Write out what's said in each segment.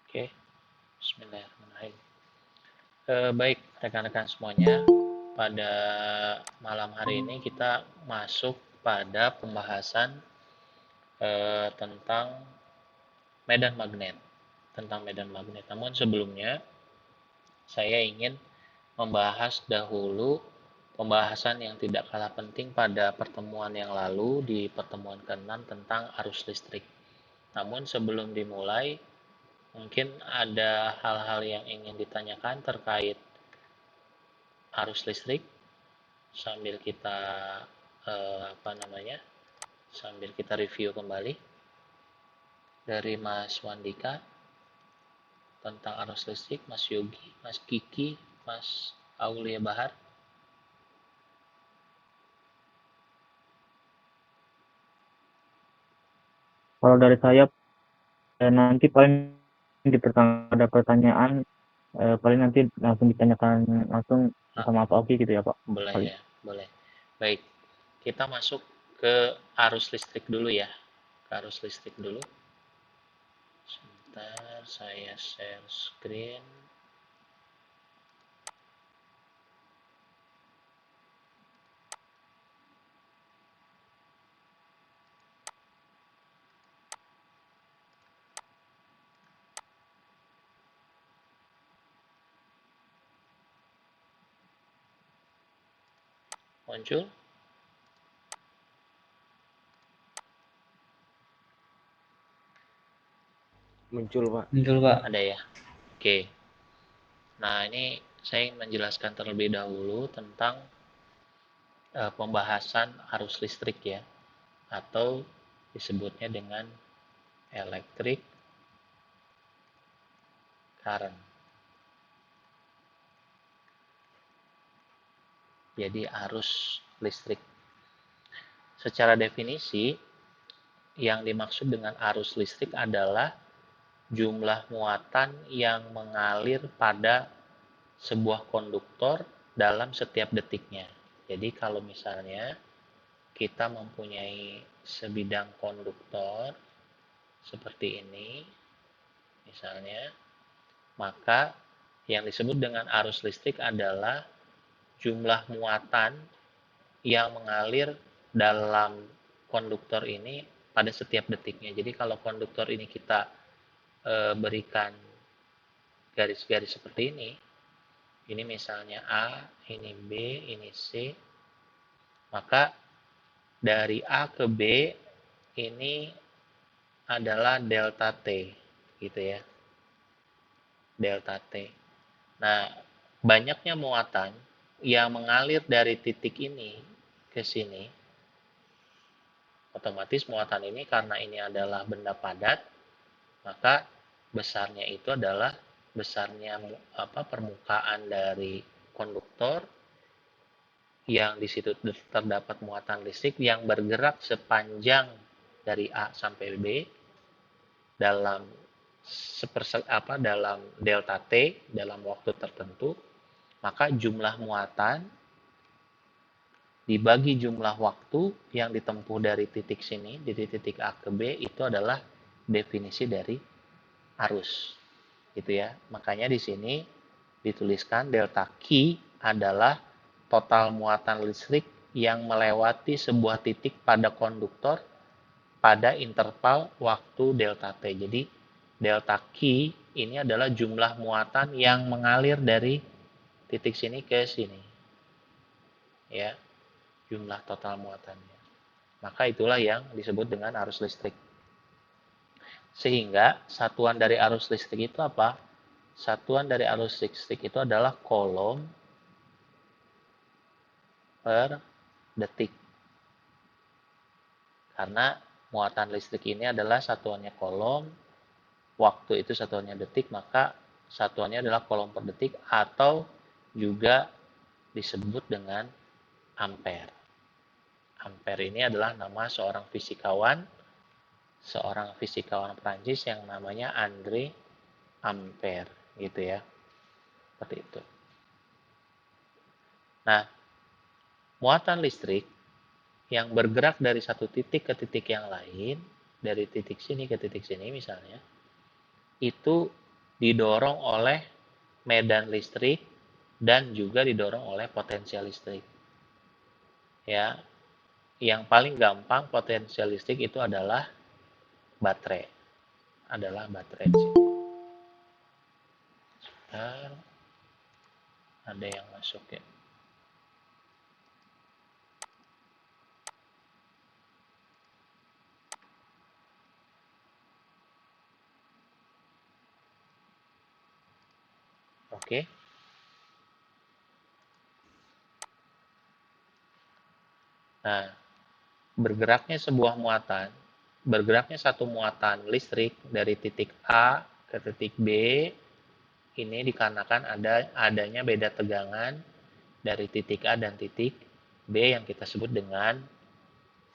Oke, bismillahirrahmanirrahim. Baik, rekan-rekan semuanya, pada malam hari ini kita masuk pada pembahasan tentang medan magnet. Tentang medan magnet. Namun sebelumnya, saya ingin membahas dahulu pembahasan yang tidak kalah penting pada pertemuan yang lalu di pertemuan ke-6 tentang arus listrik. Namun sebelum dimulai, mungkin ada hal-hal yang ingin ditanyakan terkait arus listrik sambil kita apa namanya sambil kita review kembali dari Mas Wandika tentang arus listrik, Mas Yogi, Mas Kiki, Mas Aulia Bahar. Kalau dari saya nanti paling ada pertanyaan paling nanti langsung ditanyakan langsung Ah, sama Pak Oki gitu ya Pak. boleh Kali. ya, boleh. Baik, kita masuk ke arus listrik dulu ya. Ke arus listrik dulu. Sebentar, saya share screen. Muncul? Muncul, Pak. Muncul, Pak. Ada ya? Oke. Nah, ini saya ingin menjelaskan terlebih dahulu tentang pembahasan arus listrik ya, atau disebutnya dengan electric current. Jadi arus listrik. Secara definisi, yang dimaksud dengan arus listrik adalah jumlah muatan yang mengalir pada sebuah konduktor dalam setiap detiknya. Jadi kalau misalnya kita mempunyai sebidang konduktor seperti ini, misalnya, maka yang disebut dengan arus listrik adalah jumlah muatan yang mengalir dalam konduktor ini pada setiap detiknya. Jadi kalau konduktor ini kita berikan garis-garis seperti ini misalnya A, ini B, ini C, maka dari A ke B ini adalah delta T, gitu ya, delta T. Nah, banyaknya muatan yang mengalir dari titik ini ke sini, otomatis muatan ini karena ini adalah benda padat, maka besarnya itu adalah besarnya permukaan dari konduktor yang di situ terdapat muatan listrik yang bergerak sepanjang dari A sampai B dalam dalam delta T dalam waktu tertentu, maka jumlah muatan dibagi jumlah waktu yang ditempuh dari titik sini, dari titik A ke B, itu adalah definisi dari arus. Gitu ya. Makanya di sini dituliskan delta Q adalah total muatan listrik yang melewati sebuah titik pada konduktor pada interval waktu delta T. Jadi delta Q ini adalah jumlah muatan yang mengalir dari titik sini ke sini. Ya, jumlah total muatannya. Maka itulah yang disebut dengan arus listrik. Sehingga satuan dari arus listrik itu apa? Satuan dari arus listrik itu adalah coulomb per detik. Karena muatan listrik ini adalah satuannya coulomb, waktu itu satuannya detik, maka satuannya adalah coulomb per detik atau juga disebut dengan ampere. Ampere ini adalah nama seorang fisikawan Prancis yang namanya André Ampere, gitu ya. Seperti itu. Nah, muatan listrik yang bergerak dari satu titik ke titik yang lain, dari titik sini ke titik sini misalnya, itu didorong oleh medan listrik dan juga didorong oleh potensial listrik. Ya, yang paling gampang potensial listrik itu adalah baterai. Di sini. Sebentar, ada yang masuk ya. Oke. Nah, bergeraknya satu muatan listrik dari titik A ke titik B ini dikarenakan adanya beda tegangan dari titik A dan titik B yang kita sebut dengan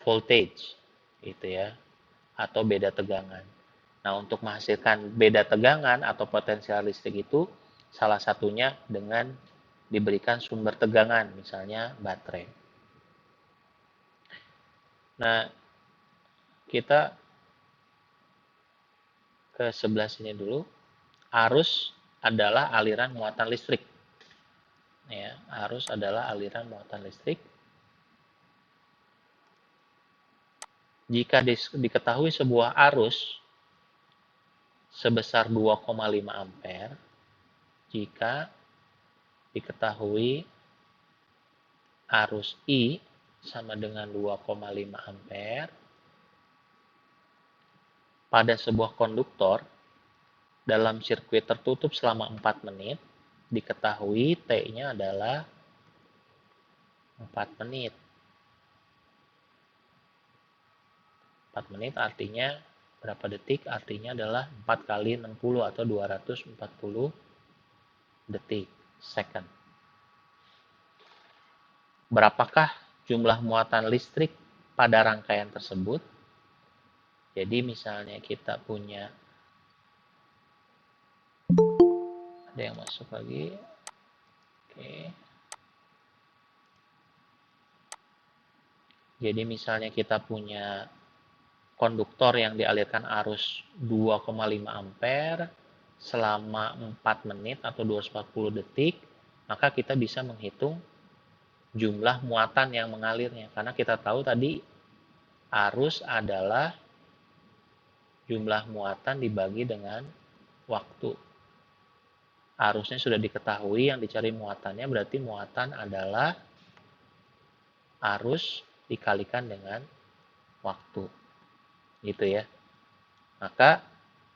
voltage, gitu ya, atau beda tegangan. Nah, untuk menghasilkan beda tegangan atau potensial listrik itu salah satunya dengan diberikan sumber tegangan, misalnya baterai. Nah, kita ke sebelah sini dulu. Arus adalah aliran muatan listrik. Ya, arus adalah aliran muatan listrik. Jika diketahui sebuah arus sebesar 2,5 ampere, jika diketahui arus I sama dengan 2,5 ampere pada sebuah konduktor dalam sirkuit tertutup selama 4 menit, diketahui T-nya adalah 4 menit. 4 menit artinya berapa detik? Artinya adalah 4 kali 60 atau 240 detik, second. Berapakah jumlah muatan listrik pada rangkaian tersebut? Jadi misalnya kita punya, ada yang masuk lagi. Oke. Jadi misalnya kita punya konduktor yang dialirkan arus 2,5 ampere selama 4 menit atau 240 detik, maka kita bisa menghitung jumlah muatan yang mengalirnya. Karena kita tahu tadi arus adalah jumlah muatan dibagi dengan waktu. Arusnya sudah diketahui, yang dicari muatannya berarti muatan adalah arus dikalikan dengan waktu. Gitu ya. Maka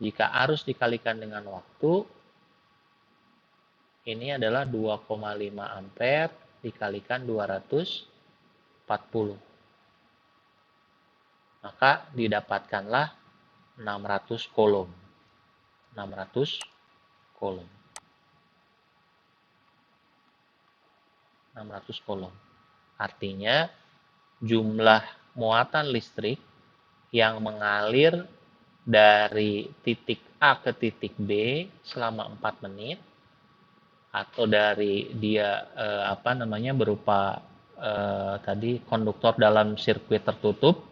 jika arus dikalikan dengan waktu, ini adalah 2,5 ampere dikalikan 240. Maka didapatkanlah 600 coulomb. 600 coulomb. 600 coulomb. Artinya jumlah muatan listrik yang mengalir dari titik A ke titik B selama 4 menit atau dari dia berupa tadi konduktor dalam sirkuit tertutup,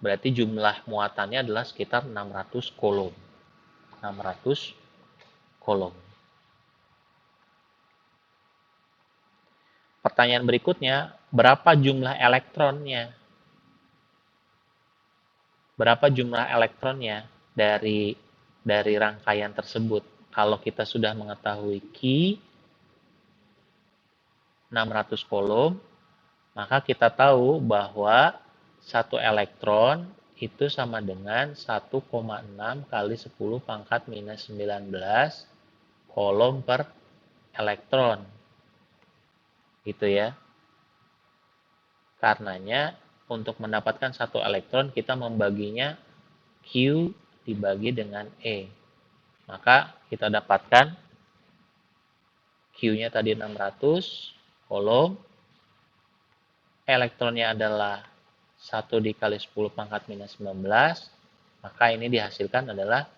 berarti jumlah muatannya adalah sekitar 600 coulomb. 600 coulomb. Pertanyaan berikutnya, berapa jumlah elektronnya? Berapa jumlah elektronnya dari rangkaian tersebut? Kalau kita sudah mengetahui Q 600 coulomb, maka kita tahu bahwa satu elektron itu sama dengan 1,6 kali 10 pangkat minus 19 coulomb per elektron. Gitu ya. Karenanya untuk mendapatkan satu elektron kita membaginya Q dibagi dengan E. Maka kita dapatkan Q-nya tadi 600 coulomb, elektronnya adalah 1 dikali 10 pangkat minus 19, maka ini dihasilkan adalah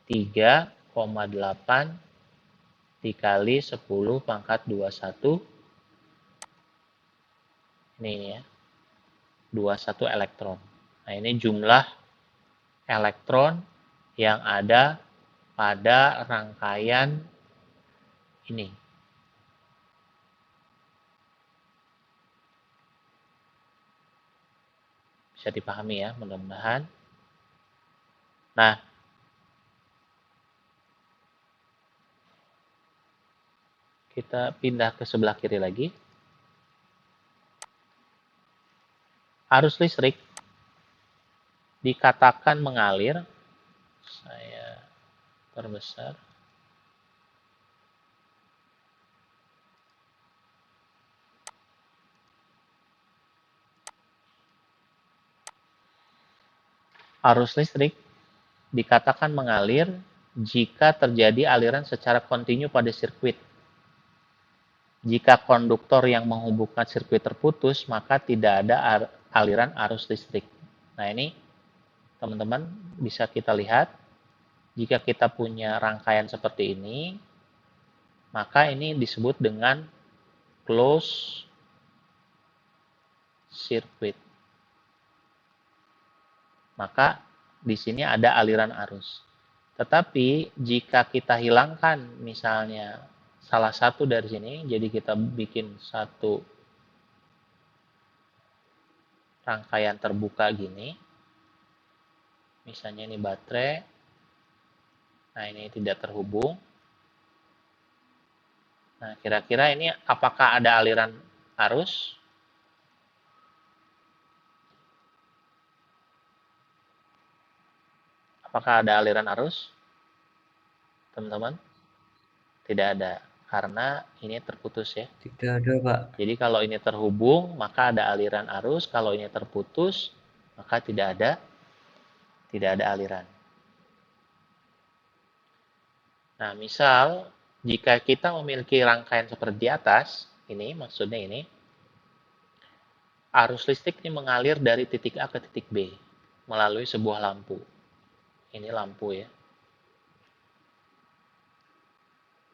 3,8 dikali 10 pangkat 21, ini ya, 21 elektron. Nah, ini jumlah elektron yang ada pada rangkaian ini. Bisa dipahami ya, mudah-mudahan. Nah, kita pindah ke sebelah kiri lagi. Arus listrik dikatakan mengalir. Saya perbesar. Arus listrik dikatakan mengalir jika terjadi aliran secara kontinu pada sirkuit. Jika konduktor yang menghubungkan sirkuit terputus, maka tidak ada aliran arus listrik. Nah, ini teman-teman bisa kita lihat, jika kita punya rangkaian seperti ini, maka ini disebut dengan closed circuit. Maka di sini ada aliran arus. Tetapi jika kita hilangkan misalnya salah satu dari sini, jadi kita bikin satu rangkaian terbuka gini, misalnya ini baterai, nah ini tidak terhubung. Nah, kira-kira ini apakah ada aliran arus? Apakah ada aliran arus? Teman-teman? Tidak ada, karena ini terputus ya. Tidak ada, Pak. Jadi kalau ini terhubung, maka ada aliran arus. Kalau ini terputus, maka tidak ada aliran. Nah, misal jika kita memiliki rangkaian seperti di atas, ini maksudnya ini, arus listrik ini mengalir dari titik A ke titik B melalui sebuah lampu. Ini lampu ya.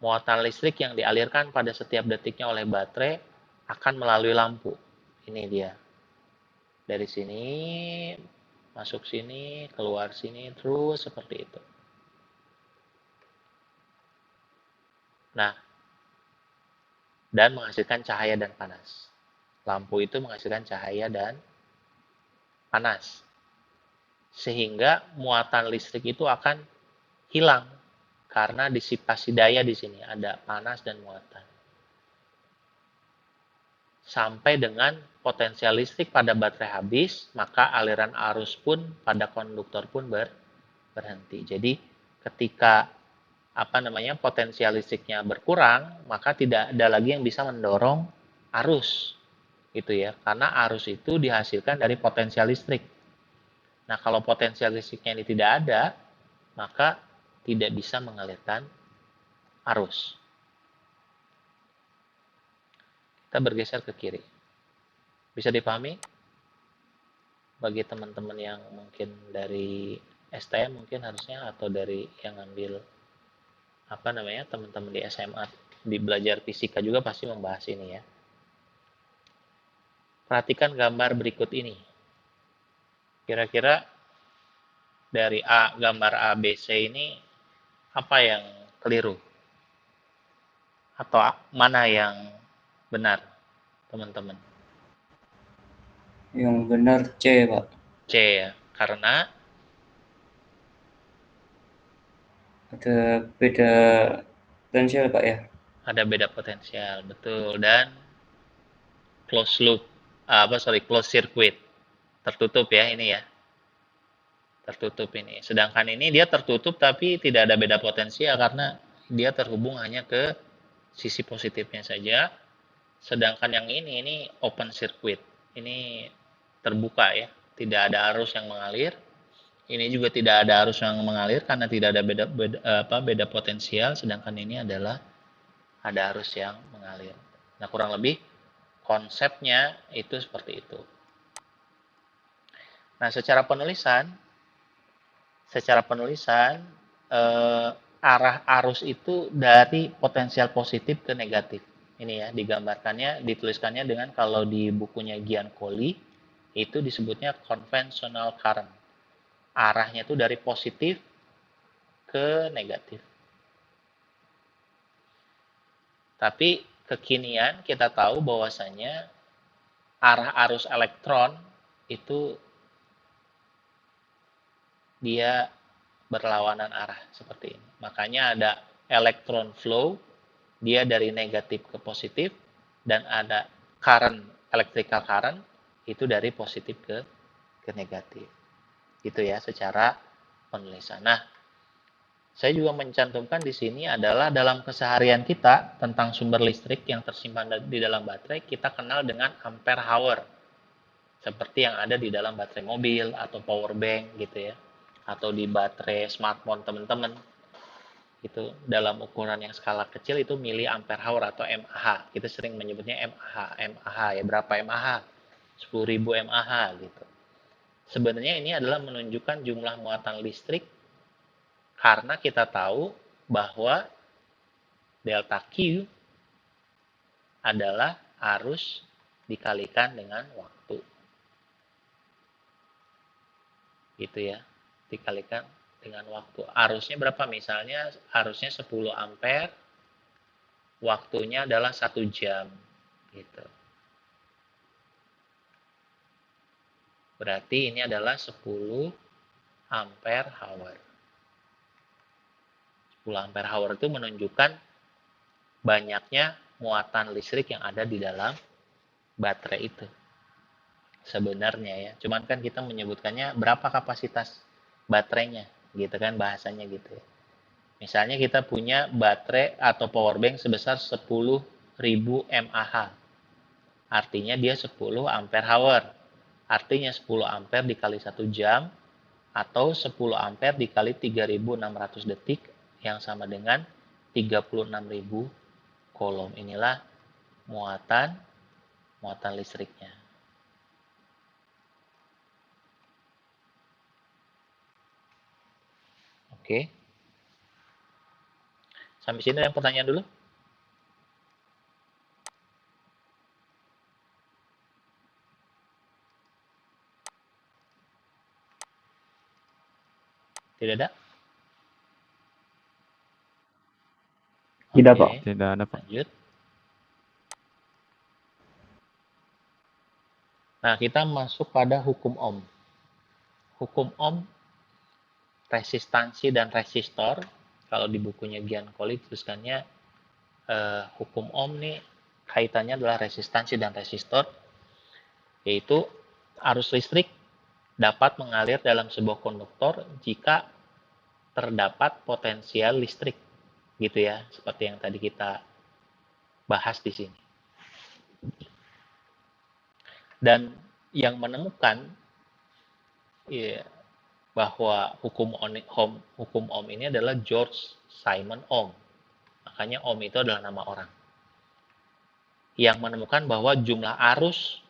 Muatan listrik yang dialirkan pada setiap detiknya oleh baterai akan melalui lampu. Ini dia. Dari sini, masuk sini, keluar sini, terus seperti itu. Nah, dan menghasilkan cahaya dan panas. Lampu itu menghasilkan cahaya dan panas. Sehingga muatan listrik itu akan hilang karena disipasi daya di sini ada panas dan muatan. Sampai dengan potensial listrik pada baterai habis, maka aliran arus pun pada konduktor pun berhenti. Jadi ketika potensial listriknya berkurang, maka tidak ada lagi yang bisa mendorong arus. Gitu ya. Karena arus itu dihasilkan dari potensial listrik. Nah, kalau potensial listriknya ini tidak ada, maka tidak bisa mengalirkan arus. Kita bergeser ke kiri. Bisa dipahami? Bagi teman-teman yang mungkin dari STM mungkin harusnya, atau dari yang ngambil teman-teman di SMA di belajar fisika juga pasti membahas ini ya. Perhatikan gambar berikut ini. Kira-kira dari gambar A, B, C ini apa yang keliru? Atau mana yang benar, teman-teman? Yang benar C, Pak. C ya, karena Ada beda potensial, Pak ya. ada beda potensial, betul. Dan closed circuit. Tertutup ya ini ya. Tertutup ini. Sedangkan ini dia tertutup tapi tidak ada beda potensial karena dia terhubung hanya ke sisi positifnya saja. Sedangkan yang ini open circuit. Ini terbuka ya. Tidak ada arus yang mengalir. Ini juga tidak ada arus yang mengalir karena tidak ada beda potensial. Sedangkan ini adalah ada arus yang mengalir. Nah, kurang lebih konsepnya itu seperti itu. Nah, secara penulisan arah arus itu dari potensial positif ke negatif. Ini ya, digambarkannya, dituliskannya dengan, kalau di bukunya Giancoli itu disebutnya conventional current. Arahnya itu dari positif ke negatif. Tapi kekinian kita tahu bahwasanya arah arus elektron itu dia berlawanan arah seperti ini. Makanya ada electron flow, dia dari negatif ke positif, dan ada current, electrical current, itu dari positif ke negatif. Gitu ya, secara penulisan. Nah, saya juga mencantumkan di sini adalah dalam keseharian kita tentang sumber listrik yang tersimpan di dalam baterai, kita kenal dengan ampere hour. Seperti yang ada di dalam baterai mobil atau power bank gitu ya. Atau di baterai smartphone teman-teman. Itu dalam ukuran yang skala kecil itu mili ampere hour atau mAh. Kita sering menyebutnya mAh ya, berapa mAh? 10.000 mAh gitu. Sebenarnya ini adalah menunjukkan jumlah muatan listrik karena kita tahu bahwa delta Q adalah arus dikalikan dengan waktu. Gitu ya. Dikalikan dengan waktu. Arusnya berapa? Misalnya arusnya 10 ampere, waktunya adalah 1 jam. Gitu. Berarti ini adalah 10 ampere hour. 10 ampere hour itu menunjukkan banyaknya muatan listrik yang ada di dalam baterai itu. Sebenarnya ya. Cuman kan kita menyebutkannya berapa kapasitas baterainya. Gitu kan bahasanya gitu ya. Misalnya kita punya baterai atau power bank sebesar 10.000 mAh. Artinya dia 10 ampere hour. Artinya 10 ampere dikali 1 jam atau 10 ampere dikali 3.600 detik yang sama dengan 36.000 coulomb. Inilah muatan listriknya. Oke. Sampai sini ada pertanyaan dulu? Tidak ada? Tidak, Oke, Pak. Tidak ada, Pak. lanjut. Nah, kita masuk pada hukum Ohm. Hukum Ohm, resistansi dan resistor. Kalau di bukunya Giancoli tulisannya hukum Ohm nih kaitannya adalah resistansi dan resistor, yaitu arus listrik dapat mengalir dalam sebuah konduktor jika terdapat potensial listrik, gitu ya, seperti yang tadi kita bahas di sini. Dan yang menemukan ya, bahwa hukum Ohm ini adalah George Simon Ohm. Makanya Ohm itu adalah nama orang. Yang menemukan bahwa jumlah arus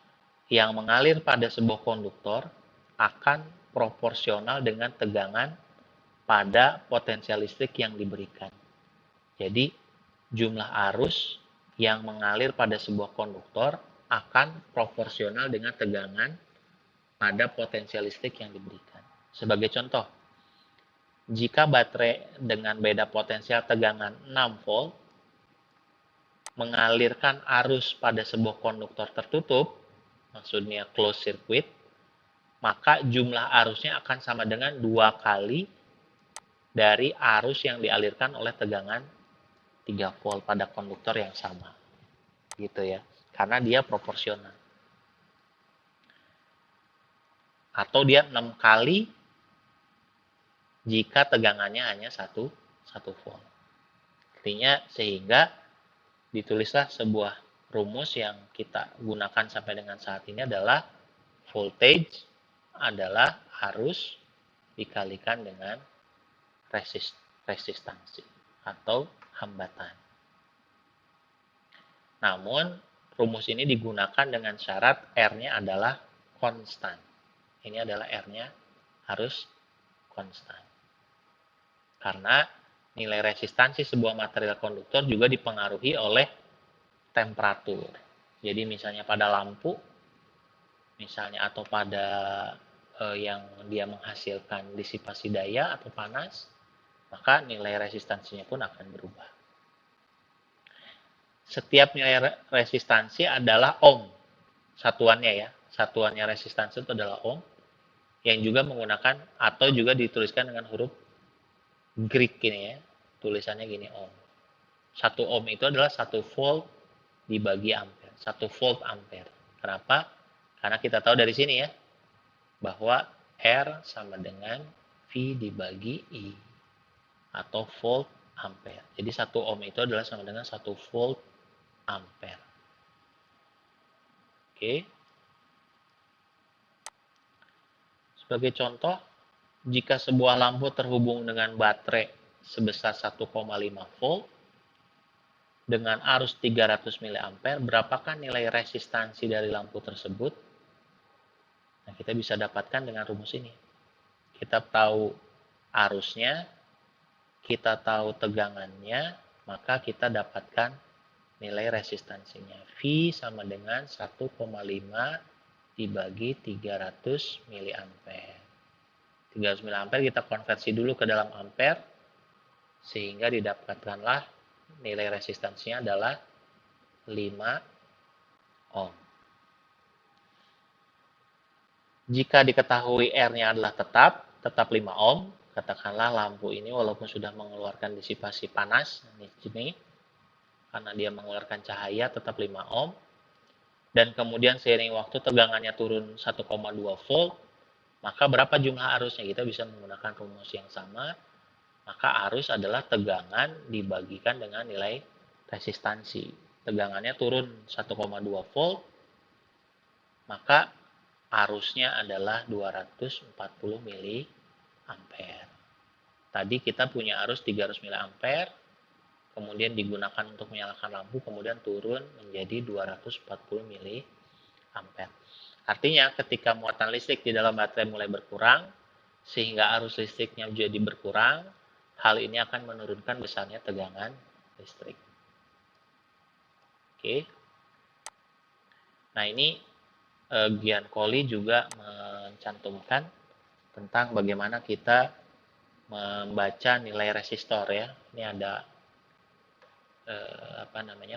yang mengalir pada sebuah konduktor akan proporsional dengan tegangan pada potensial listrik yang diberikan. Jadi, jumlah arus yang mengalir pada sebuah konduktor akan proporsional dengan tegangan pada potensial listrik yang diberikan. Sebagai contoh, jika baterai dengan beda potensial tegangan 6 volt mengalirkan arus pada sebuah konduktor tertutup, maksudnya closed circuit, maka jumlah arusnya akan sama dengan 2 kali dari arus yang dialirkan oleh tegangan 3 volt pada konduktor yang sama. Gitu ya. Karena dia proporsional. Atau dia 6 kali jika tegangannya hanya 1 volt. Artinya sehingga ditulislah sebuah rumus yang kita gunakan sampai dengan saat ini adalah voltage adalah arus dikalikan dengan resistansi atau hambatan. Namun, rumus ini digunakan dengan syarat R-nya adalah konstan. Ini adalah R-nya harus konstan. Karena nilai resistansi sebuah material konduktor juga dipengaruhi oleh temperatur. Jadi misalnya pada lampu, misalnya atau pada yang dia menghasilkan disipasi daya atau panas, maka nilai resistansinya pun akan berubah. Setiap nilai resistansi adalah ohm. Satuannya ya. Satuannya resistansi itu adalah ohm. Yang juga menggunakan atau juga dituliskan dengan huruf Greek ini ya. Tulisannya gini ohm. 1 ohm itu adalah 1 volt dibagi ampere. 1 volt ampere. Kenapa? Karena kita tahu dari sini ya. Bahwa R sama dengan V dibagi I. Atau volt ampere. Jadi 1 ohm itu adalah sama dengan 1 volt ampere. Oke. Sebagai contoh, jika sebuah lampu terhubung dengan baterai sebesar 1,5 volt dengan arus 300 mA, berapakah nilai resistansi dari lampu tersebut? Nah, kita bisa dapatkan dengan rumus ini. Kita tahu arusnya, kita tahu tegangannya, maka kita dapatkan nilai resistansinya. V sama dengan 1,5 dibagi 300 mA. 300 mA kita konversi dulu ke dalam ampere, sehingga didapatkanlah nilai resistansinya adalah 5 ohm. Jika diketahui R-nya adalah tetap 5 ohm, katakanlah lampu ini walaupun sudah mengeluarkan disipasi panas, di sini, karena dia mengeluarkan cahaya tetap 5 ohm, dan kemudian seiring waktu tegangannya turun 1,2 volt, maka berapa jumlah arusnya? Kita bisa menggunakan rumus yang sama, maka arus adalah tegangan dibagikan dengan nilai resistansi. Tegangannya turun 1,2 volt, maka arusnya adalah 240 mA. Tadi kita punya arus 300 mA, kemudian digunakan untuk menyalakan lampu, kemudian turun menjadi 240 mA. Artinya ketika muatan listrik di dalam baterai mulai berkurang, sehingga arus listriknya jadi berkurang, hal ini akan menurunkan besarnya tegangan listrik. Oke. Nah, ini Giancoli juga mencantumkan tentang bagaimana kita membaca nilai resistor ya. Ini ada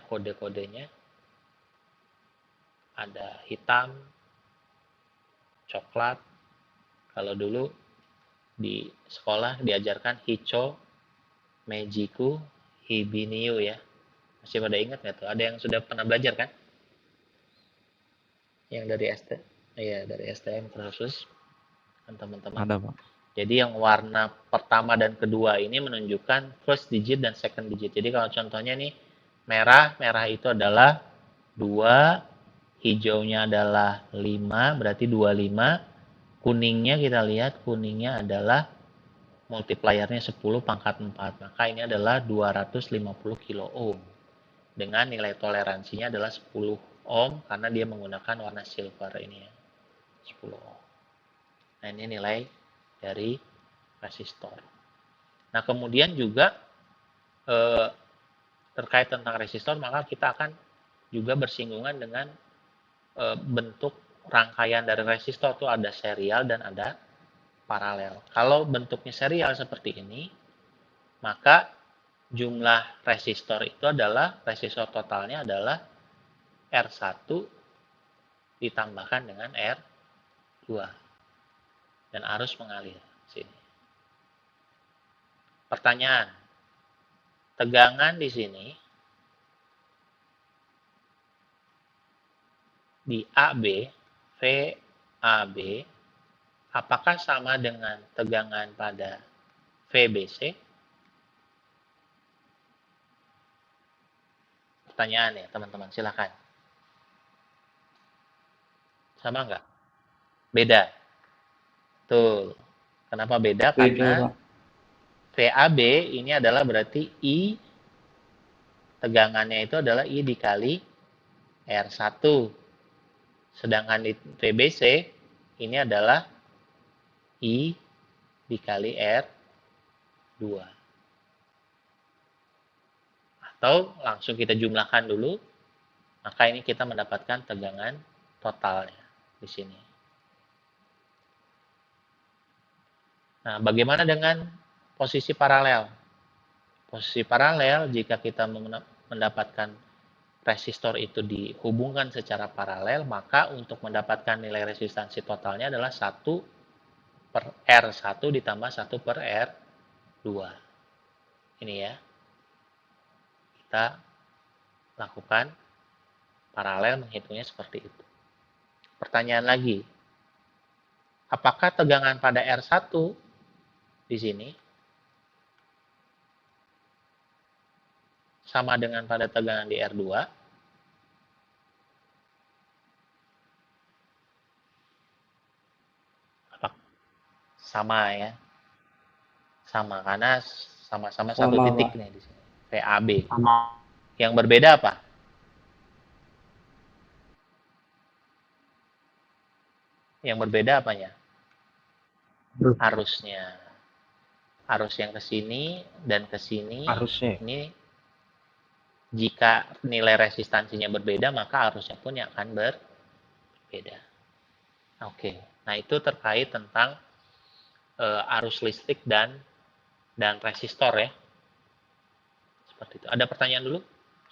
kode-kodenya. Ada hitam, coklat. Kalau dulu di sekolah diajarkan Hicho, Mejiku, Hibiniu ya. Masih pada ingat nggak tuh? Ada yang sudah pernah belajar kan? Yang dari dari STM khusus kan teman-teman. Ada, Pak. Jadi yang warna pertama dan kedua ini menunjukkan first digit dan second digit. Jadi kalau contohnya nih merah itu adalah 2, hijaunya adalah 5, berarti 25. Kuningnya kita lihat, kuningnya adalah multipliernya 10 pangkat 4. Maka ini adalah 250 kilo ohm. Dengan nilai toleransinya adalah 10 ohm karena dia menggunakan warna silver ini ya. 10 ohm. Nah, ini nilai dari resistor. Nah, kemudian juga terkait tentang resistor, maka kita akan juga bersinggungan dengan bentuk rangkaian dari resistor itu ada serial dan ada paralel. Kalau bentuknya serial seperti ini, maka jumlah resistor itu adalah resistor totalnya adalah R1 ditambahkan dengan R2 dan arus mengalir sini. Pertanyaan, tegangan di sini di AB, VAB, apakah sama dengan tegangan pada VBC? Pertanyaan ya teman-teman, silakan. Sama nggak? Beda. Tuh. Kenapa beda? Karena Pak. VAB ini adalah berarti I, tegangannya itu adalah I dikali R1. Sedangkan di VBC ini adalah I dikali R2. Atau langsung kita jumlahkan dulu, maka ini kita mendapatkan tegangan totalnya di sini. Nah, bagaimana dengan posisi paralel. Posisi paralel, jika kita mendapatkan resistor itu dihubungkan secara paralel, maka untuk mendapatkan nilai resistansi totalnya adalah 1 per R1 ditambah 1 per R2. Ini ya, kita lakukan paralel menghitungnya seperti itu. Pertanyaan lagi, apakah tegangan pada R1 di sini sama dengan pada tegangan di R2? Sama ya, sama karena sama-sama satu Sama, titik Pak. nih di sini, VAB. Sama. Yang berbeda apa? Yang berbeda apanya? Arusnya. Arus yang ke sini dan ke sini Arusnya. ini jika nilai resistansinya berbeda, maka arusnya pun yang akan berbeda. Oke. Nah, itu terkait tentang arus listrik dan resistor ya. Seperti itu. Ada pertanyaan dulu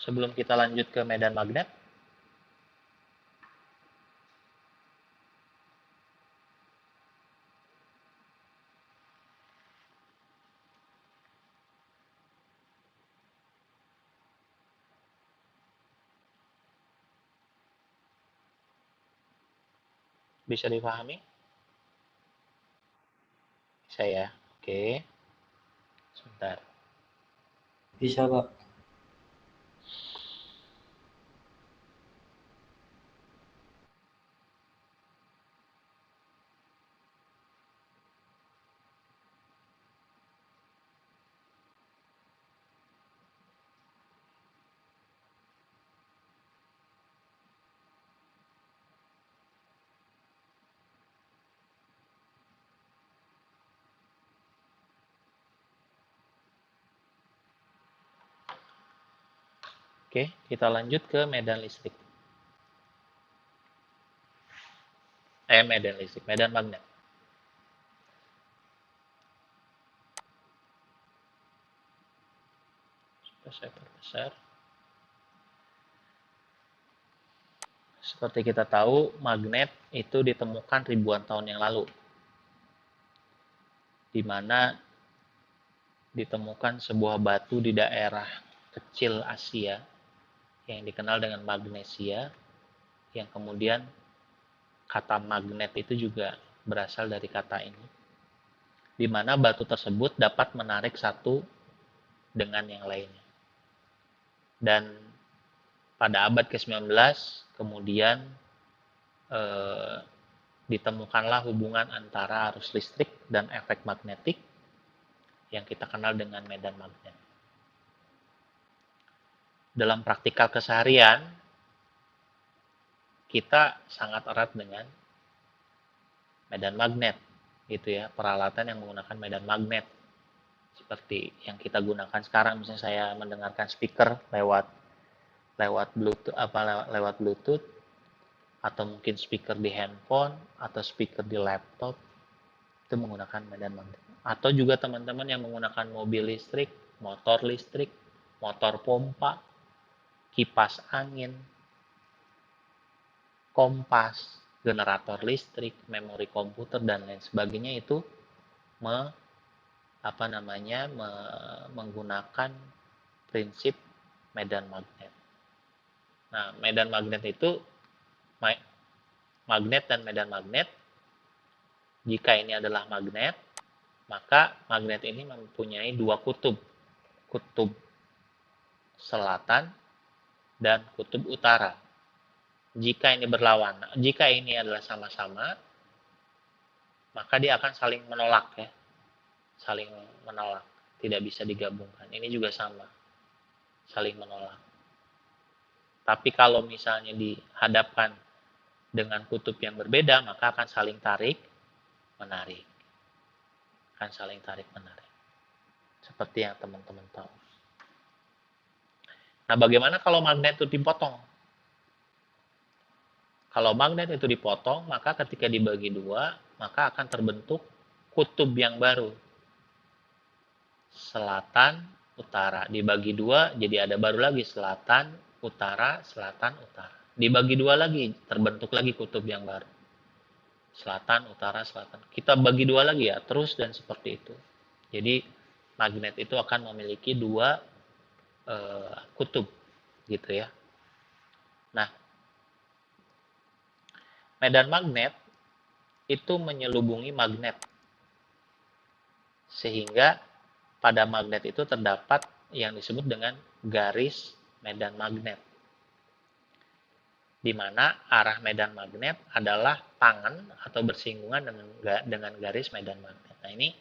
sebelum kita lanjut ke medan magnet? Bisa dipahami? Bisa ya? Oke. Sebentar. Bisa, Pak. Oke, kita lanjut ke medan listrik. Medan listrik, medan magnet. Saya perbesar. Seperti kita tahu, magnet itu ditemukan ribuan tahun yang lalu, di mana ditemukan sebuah batu di daerah kecil Asia yang dikenal dengan Magnesia, yang kemudian kata magnet itu juga berasal dari kata ini, di mana batu tersebut dapat menarik satu dengan yang lainnya. Dan pada abad ke-19 kemudian ditemukanlah hubungan antara arus listrik dan efek magnetik yang kita kenal dengan medan magnet. Dalam praktikal keseharian, kita sangat erat dengan medan magnet, gitu ya, peralatan yang menggunakan medan magnet. Seperti yang kita gunakan sekarang, misalnya saya mendengarkan speaker lewat lewat Bluetooth, atau mungkin speaker di handphone atau speaker di laptop, itu menggunakan medan magnet. Atau juga teman-teman yang menggunakan mobil listrik, motor pompa, kipas angin, kompas, generator listrik, memori komputer dan lain sebagainya, itu menggunakan prinsip medan magnet. Nah, medan magnet itu magnet dan medan magnet. Jika ini adalah magnet, maka magnet ini mempunyai dua kutub, kutub selatan dan kutub utara. Jika ini berlawanan, jika ini adalah sama-sama, maka dia akan saling menolak ya. Saling menolak, tidak bisa digabungkan. Ini juga sama, saling menolak. Tapi kalau misalnya dihadapkan dengan kutub yang berbeda, maka akan saling tarik menarik. Akan saling tarik menarik. Seperti yang teman-teman tahu. Nah, bagaimana kalau magnet itu dipotong? Kalau magnet itu dipotong, maka ketika dibagi dua, maka akan terbentuk kutub yang baru. selatan, utara. Dibagi dua, jadi ada baru lagi selatan, utara, selatan, utara. Dibagi dua lagi, terbentuk lagi kutub yang baru. Selatan, utara, selatan. Kita bagi dua lagi ya, terus dan seperti itu. Jadi magnet itu akan memiliki dua kutub, gitu ya. Nah, medan magnet itu menyelubungi magnet, sehingga pada magnet itu terdapat yang disebut dengan garis medan magnet, di mana arah medan magnet adalah tangan atau bersinggungan dengan garis medan magnet. Nah, ini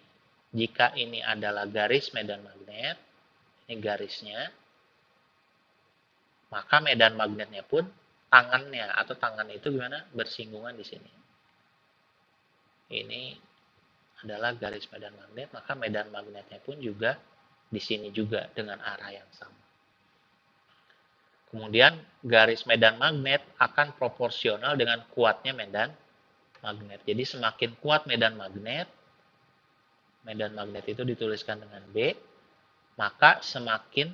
jika ini adalah garis medan magnet, ini garisnya, maka medan magnetnya pun tangannya atau tangan itu gimana? Bersinggungan di sini. Ini adalah garis medan magnet, maka medan magnetnya pun juga di sini juga dengan arah yang sama. Kemudian garis medan magnet akan proporsional dengan kuatnya medan magnet. Jadi semakin kuat medan magnet itu dituliskan dengan B, maka semakin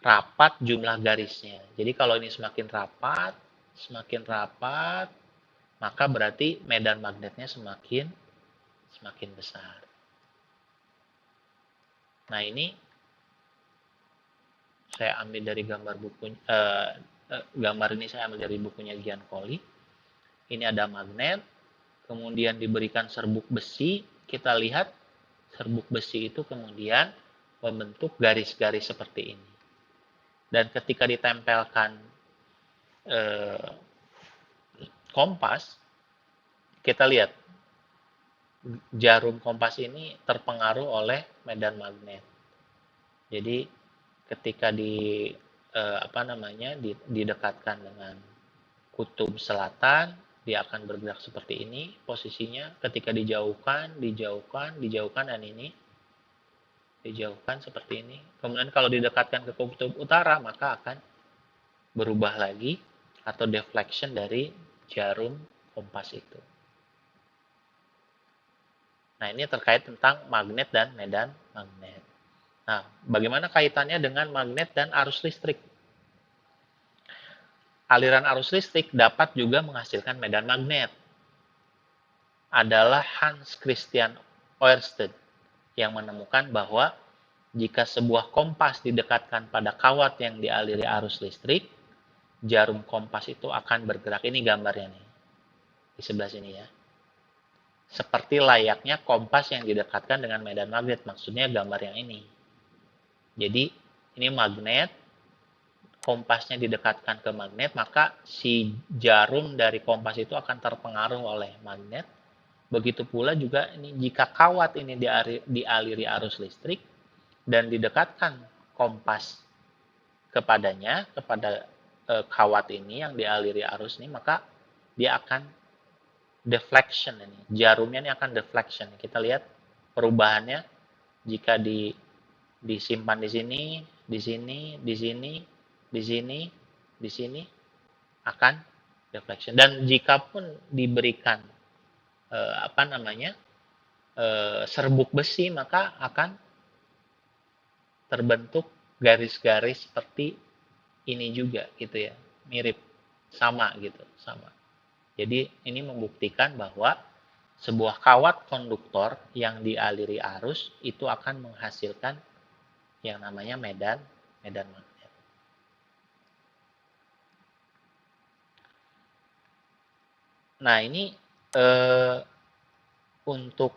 rapat jumlah garisnya. Jadi kalau ini semakin rapat, maka berarti medan magnetnya semakin besar. Nah, ini saya ambil dari gambar buku, gambar ini saya ambil dari bukunya Giancoli. Ini ada magnet, kemudian diberikan serbuk besi. Kita lihat serbuk besi itu kemudian membentuk garis-garis seperti ini. Dan ketika ditempelkan kompas, kita lihat jarum kompas ini terpengaruh oleh medan magnet. Jadi ketika didekatkan dengan kutub selatan, dia akan bergerak seperti ini posisinya. Ketika dijauhkan dan ini dijauhkan seperti ini. Kemudian kalau didekatkan ke kutub utara, maka akan berubah lagi atau deflection dari jarum kompas itu. Nah, ini terkait tentang magnet dan medan magnet. Nah, bagaimana kaitannya dengan magnet dan arus listrik? Aliran arus listrik dapat juga menghasilkan medan magnet. Adalah Hans Christian Ørsted yang menemukan bahwa jika sebuah kompas didekatkan pada kawat yang dialiri arus listrik, jarum kompas itu akan bergerak. Ini gambarnya nih, di sebelah sini ya. Seperti layaknya kompas yang didekatkan dengan medan magnet, maksudnya gambar yang ini. Jadi ini magnet, kompasnya didekatkan ke magnet, maka si jarum dari kompas itu akan terpengaruh oleh magnet. Begitu pula juga ini jika kawat ini dialiri arus listrik dan didekatkan kompas kepada kawat ini yang dialiri arus ini, maka dia akan deflection ini. Jarumnya ini akan deflection. Kita lihat perubahannya jika disimpan di sini, di sini akan deflection. Dan jika pun diberikan serbuk besi, maka akan terbentuk garis-garis seperti ini juga gitu ya. Mirip, sama gitu, sama. Jadi ini membuktikan bahwa sebuah kawat konduktor yang dialiri arus itu akan menghasilkan yang namanya medan magnet. Nah, ini untuk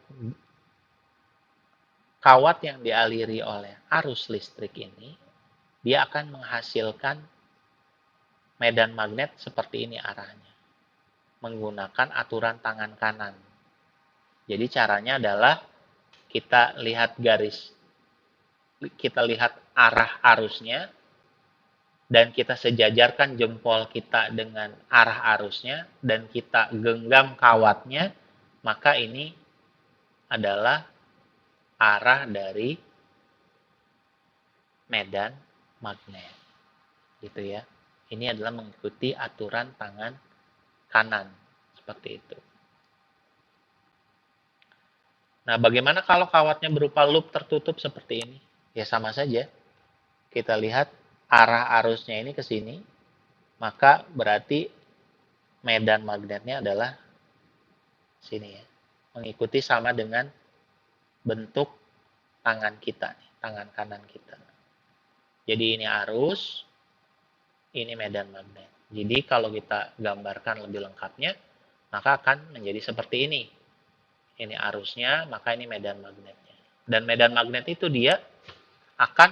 kawat yang dialiri oleh arus listrik ini, dia akan menghasilkan medan magnet seperti ini arahnya, menggunakan aturan tangan kanan. Jadi caranya adalah kita lihat arah arusnya, dan kita sejajarkan jempol kita dengan arah arusnya, dan kita genggam kawatnya, maka ini adalah arah dari medan magnet. Gitu ya. Ini adalah mengikuti aturan tangan kanan. Seperti itu. Nah, bagaimana kalau kawatnya berupa loop tertutup seperti ini? Ya sama saja. Kita lihat arah arusnya ini ke sini, maka berarti medan magnetnya adalah sini ya. Mengikuti sama dengan bentuk tangan kita, tangan kanan kita. Jadi ini arus, ini medan magnet. Jadi kalau kita gambarkan lebih lengkapnya, maka akan menjadi seperti ini. Ini arusnya, maka ini medan magnetnya. Dan medan magnet itu dia akan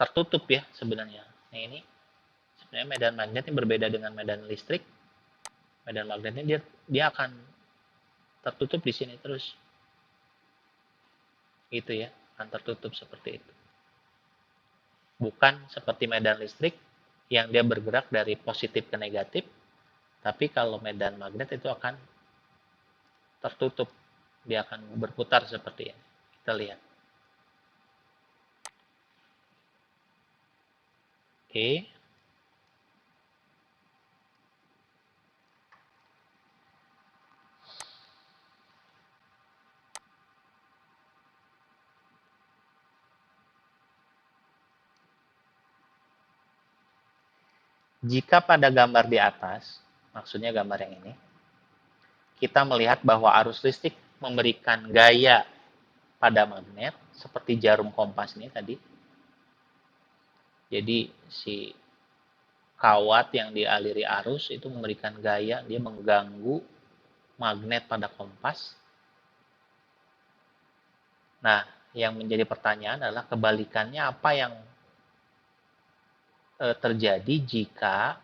tertutup ya sebenarnya. Nah ini sebenarnya medan magnet ini berbeda dengan medan listrik. Medan magnetnya dia akan tertutup di sini terus. Gitu ya, akan tertutup seperti itu. Bukan seperti medan listrik yang dia bergerak dari positif ke negatif, tapi kalau medan magnet itu akan tertutup. Dia akan berputar seperti ini. Kita lihat. Oke. Jika pada gambar di atas, maksudnya gambar yang ini, kita melihat bahwa arus listrik memberikan gaya pada magnet seperti jarum kompas ini tadi. Jadi si kawat yang dialiri arus itu memberikan gaya, dia mengganggu magnet pada kompas. Nah, yang menjadi pertanyaan adalah kebalikannya apa yang terjadi jika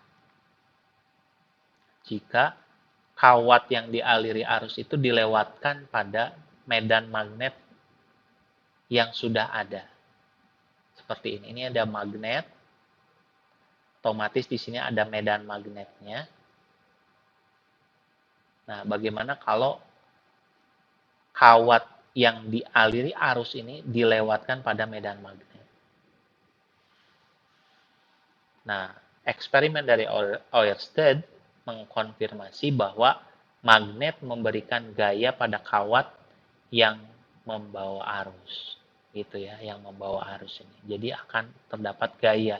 kawat yang dialiri arus itu dilewatkan pada medan magnet yang sudah ada. Seperti ini. Ini ada magnet, otomatis di sini ada medan magnetnya. Nah, bagaimana kalau kawat yang dialiri arus ini dilewatkan pada medan magnet? Nah, eksperimen dari Oersted mengkonfirmasi bahwa magnet memberikan gaya pada kawat yang membawa arus. Gitu ya, yang membawa arus ini. Jadi akan terdapat gaya.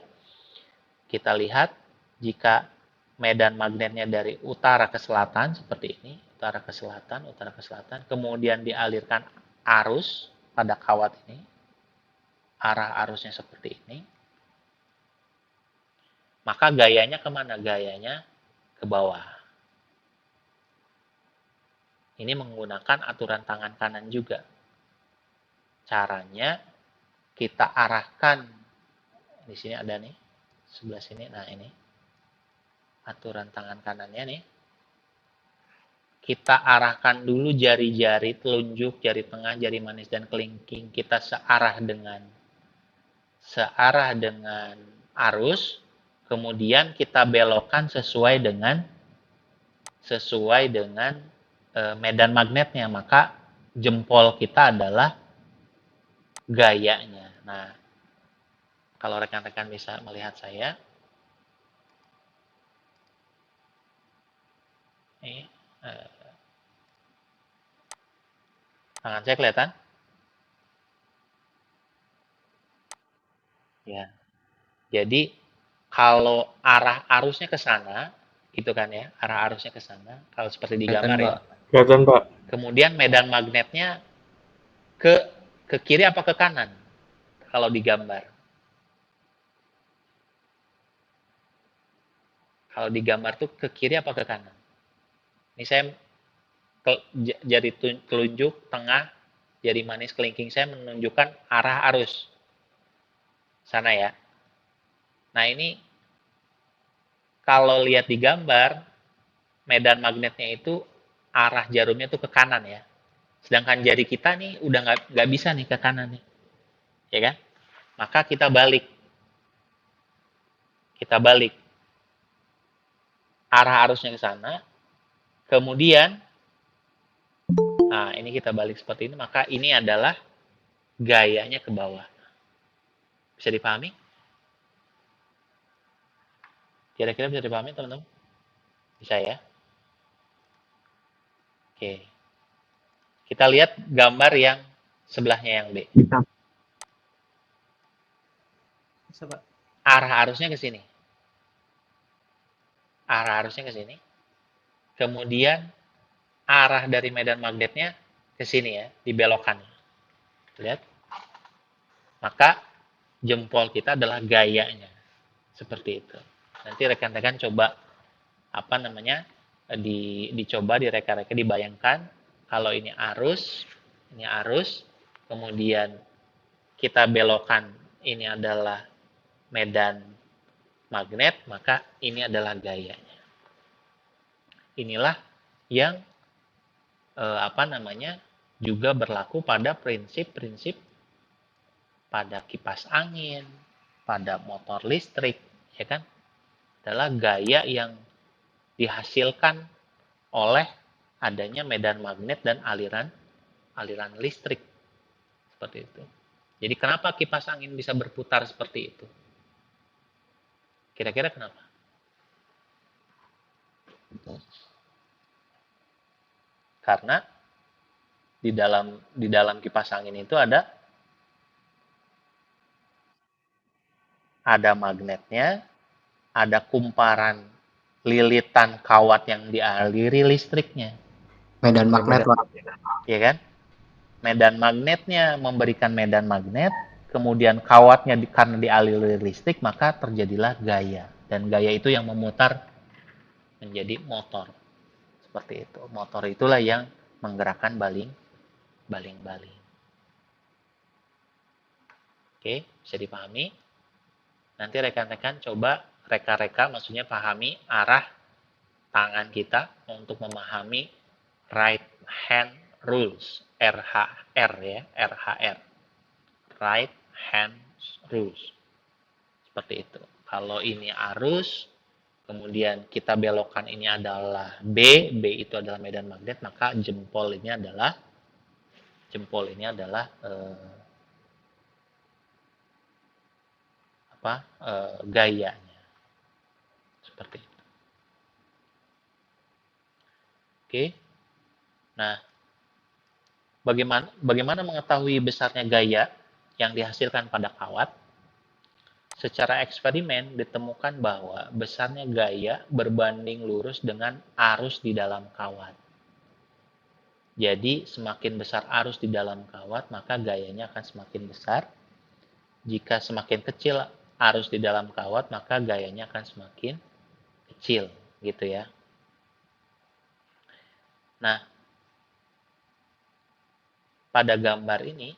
Kita lihat jika medan magnetnya dari utara ke selatan seperti ini, utara ke selatan, kemudian dialirkan arus pada kawat ini, arah arusnya seperti ini, maka gayanya kemana? Gayanya ke bawah. Ini menggunakan aturan tangan kanan juga. Caranya kita arahkan, di sini ada nih, sebelah sini, nah ini, aturan tangan kanannya nih, kita arahkan dulu jari-jari telunjuk, jari tengah, jari manis, dan kelingking kita searah dengan arus, kemudian kita belokkan sesuai dengan medan magnetnya, maka jempol kita adalah gayanya. Nah, kalau rekan-rekan bisa melihat saya, ini tangan saya kelihatan? Ya. Jadi kalau arah arusnya ke sana, gitu kan ya, arah arusnya ke sana, kalau seperti di Kelihatan, gambar ya. Pak. Kelihatan, Pak. Kemudian medan magnetnya ke ke kiri apa ke kanan? Kalau digambar. Kalau digambar tuh ke kiri apa ke kanan? Ini saya jari telunjuk tengah, jari manis kelingking saya menunjukkan arah arus sana ya. Nah ini kalau lihat di gambar, medan magnetnya itu arah jarumnya tuh ke kanan ya. Sedangkan jari kita nih udah nggak bisa nih ke kanan nih, ya kan? Maka kita balik, arah arusnya ke sana, kemudian, nah ini kita balik seperti ini, maka ini adalah gayanya ke bawah. Bisa dipahami? Kira-kira bisa dipahami teman-teman? Bisa ya? Oke. Kita lihat gambar yang sebelahnya yang B. Bisa. Coba. Arah arusnya ke sini. Arah arusnya ke sini. Kemudian arah dari medan magnetnya ke sini ya, dibelokkan. Lihat. Maka jempol kita adalah gayanya. Seperti itu. Nanti rekan-rekan coba dicoba direka-reka, dibayangkan kalau ini arus, kemudian kita belokkan ini adalah medan magnet, maka ini adalah gayanya. Inilah yang juga berlaku pada prinsip-prinsip pada kipas angin, pada motor listrik, ya kan? Adalah gaya yang dihasilkan oleh adanya medan magnet dan aliran listrik seperti itu. Jadi kenapa kipas angin bisa berputar seperti itu? Kira-kira kenapa? Karena di dalam kipas angin itu ada magnetnya, ada kumparan lilitan kawat yang dialiri listriknya. Medan magnet, Pak. Ya kan? Medan magnetnya memberikan medan magnet, kemudian kawatnya karena dialiri listrik, maka terjadilah gaya. Dan gaya itu yang memutar menjadi motor. Seperti itu. Motor itulah yang menggerakkan baling-baling. Oke, bisa dipahami? Nanti rekan-rekan coba reka-reka, maksudnya pahami arah tangan kita untuk memahami right hand rules, RHR ya, RHR. Right hand rules. Seperti itu. Kalau ini arus, kemudian kita belokkan ini adalah B itu adalah medan magnet, maka jempol ini adalah gayanya. Seperti itu. Oke. Nah, bagaimana mengetahui besarnya gaya yang dihasilkan pada kawat? Secara eksperimen ditemukan bahwa besarnya gaya berbanding lurus dengan arus di dalam kawat. Jadi semakin besar arus di dalam kawat, maka gayanya akan semakin besar. Jika semakin kecil arus di dalam kawat, maka gayanya akan semakin kecil, gitu ya. Nah, pada gambar ini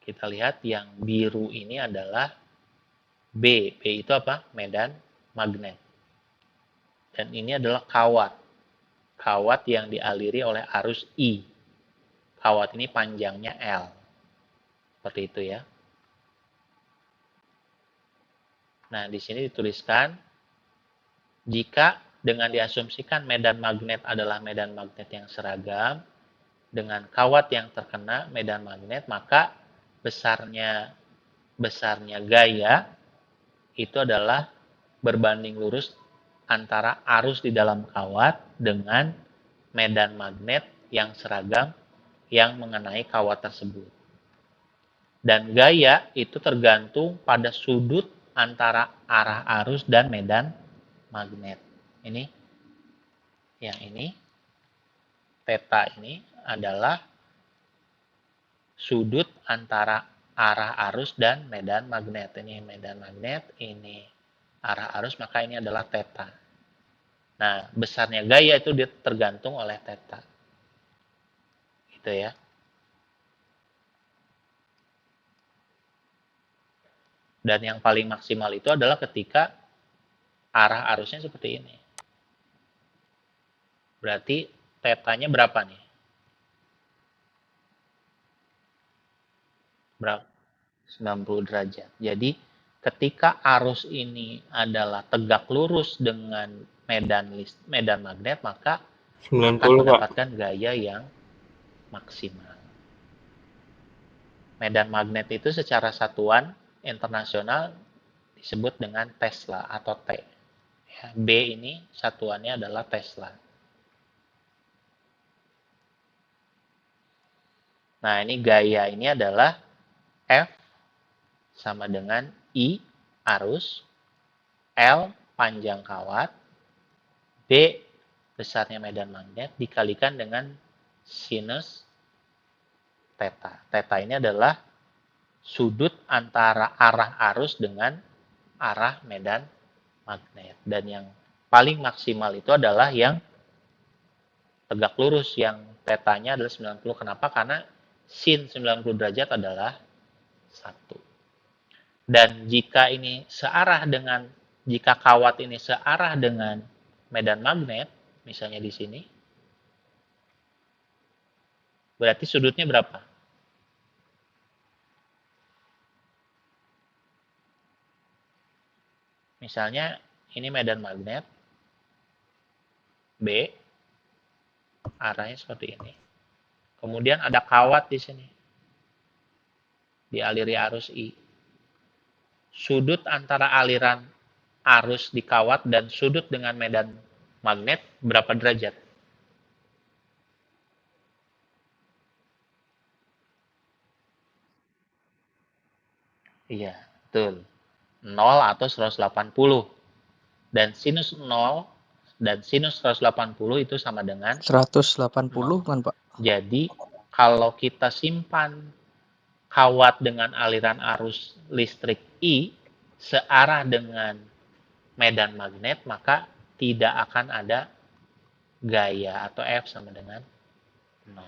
kita lihat yang biru ini adalah B. B itu apa? Medan magnet. Dan ini adalah kawat. Kawat yang dialiri oleh arus I. Kawat ini panjangnya L. Seperti itu ya. Nah, di sini dituliskan, jika dengan diasumsikan medan magnet adalah medan magnet yang seragam, dengan kawat yang terkena medan magnet, maka besarnya gaya itu adalah berbanding lurus antara arus di dalam kawat dengan medan magnet yang seragam yang mengenai kawat tersebut. Dan gaya itu tergantung pada sudut antara arah arus dan medan magnet. Ini, theta ini adalah sudut antara arah arus dan medan magnet. Ini medan magnet, ini arah arus, maka ini adalah theta. Nah, besarnya gaya itu tergantung oleh theta. Gitu ya. Dan yang paling maksimal itu adalah ketika arah arusnya seperti ini. Berarti tetanya berapa nih? Berapa? 90 derajat. Jadi ketika arus ini adalah tegak lurus dengan medan magnet, maka 90, akan Pak. mendapatkan gaya yang maksimal. Medan magnet itu secara satuan internasional disebut dengan Tesla atau T. Ya, B ini satuannya adalah Tesla. Nah, ini gaya ini adalah F sama dengan I arus, L panjang kawat, B besarnya medan magnet dikalikan dengan sinus theta. Theta ini adalah sudut antara arah arus dengan arah medan magnet. Dan yang paling maksimal itu adalah yang tegak lurus, yang tetanya adalah 90. Kenapa? Karena sin 90 derajat adalah 1. Dan jika ini searah dengan, jika kawat ini searah dengan medan magnet, misalnya di sini, berarti sudutnya berapa? Misalnya ini medan magnet B, arahnya seperti ini. Kemudian ada kawat di sini, dialiri arus I. Sudut antara aliran arus di kawat dan sudut dengan medan magnet berapa derajat? Iya, betul. 0 atau 180. Dan sinus 0 dan sinus 180 itu sama dengan 180 kan, Pak? Jadi, kalau kita simpan kawat dengan aliran arus listrik I searah dengan medan magnet, maka tidak akan ada gaya atau F sama dengan 0.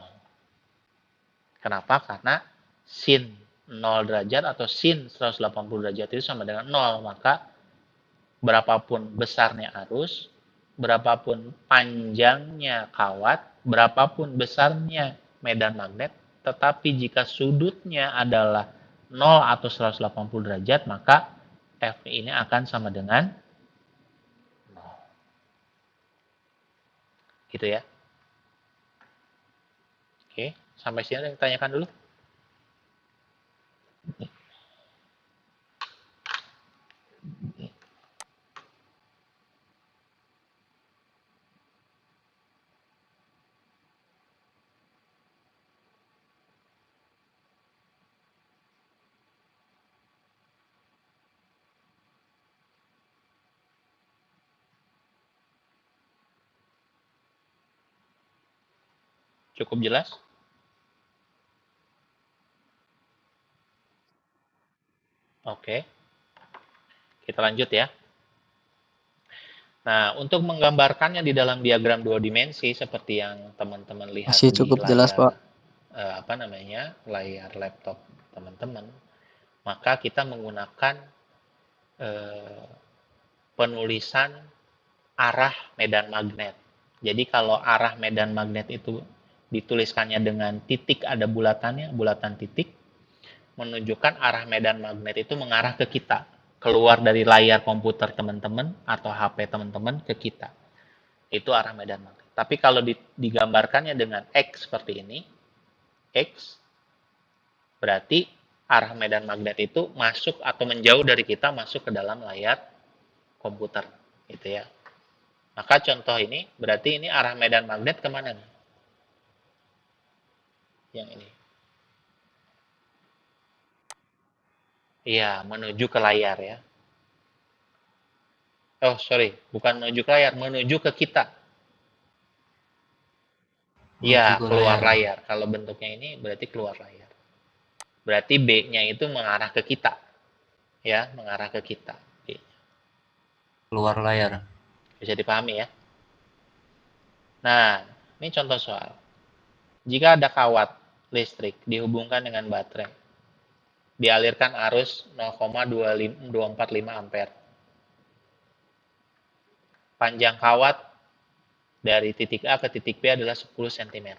Kenapa? Karena sin 0 derajat atau sin 180 derajat itu sama dengan 0. Maka berapapun besarnya arus, berapapun panjangnya kawat, berapapun besarnya medan magnet, tetapi jika sudutnya adalah 0 atau 180 derajat, maka F ini akan sama dengan 0. Gitu ya. Oke, sampai sini ada yang ditanyakan dulu. Cukup jelas? Oke, kita lanjut ya. Nah, untuk menggambarkannya di dalam diagram dua dimensi seperti yang teman-teman lihat Masih di cukup jelas, layar Pak. layar laptop teman-teman, maka kita menggunakan eh, penulisan arah medan magnet. Jadi kalau arah medan magnet itu dituliskannya dengan titik, ada bulatannya, bulatan titik, menunjukkan arah medan magnet itu mengarah ke kita, keluar dari layar komputer teman-teman atau HP teman-teman ke kita. Itu arah medan magnet. Tapi kalau digambarkannya dengan X seperti ini, X berarti arah medan magnet itu masuk atau menjauh dari kita, masuk ke dalam layar komputer, gitu ya. Maka contoh ini berarti ini arah medan magnet kemana nih? Yang ini. Iya, menuju ke layar ya. Oh, sorry, bukan menuju ke layar, menuju ke kita. Iya, keluar layar. Kalau bentuknya ini berarti keluar layar. Berarti B-nya itu mengarah ke kita. Ya, mengarah ke kita. Keluar layar. Bisa dipahami ya? Nah, ini contoh soal. Jika ada kawat listrik dihubungkan dengan baterai, dialirkan arus 0,245 ampere. Panjang kawat dari titik A ke titik B adalah 10 cm.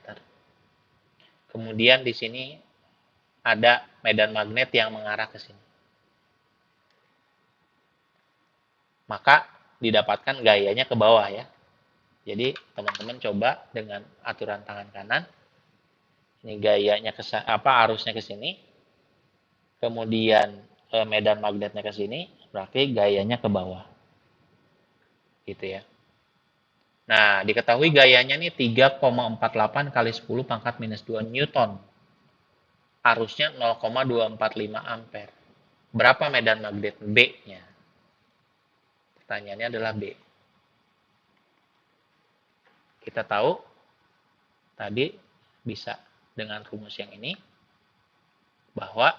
Kemudian di sini ada medan magnet yang mengarah ke sini. Maka didapatkan gayanya ke bawah ya. Jadi teman-teman coba dengan aturan tangan kanan. Ini gayanya ke arusnya ke sini. Kemudian medan magnetnya ke sini, berarti gayanya ke bawah. gitu ya. Nah, diketahui gayanya nih 3,48 kali 10 pangkat minus 2 Newton. Arusnya 0,245 ampere. Berapa medan magnet B-nya? Pertanyaannya adalah B. Kita tahu tadi bisa dengan rumus yang ini bahwa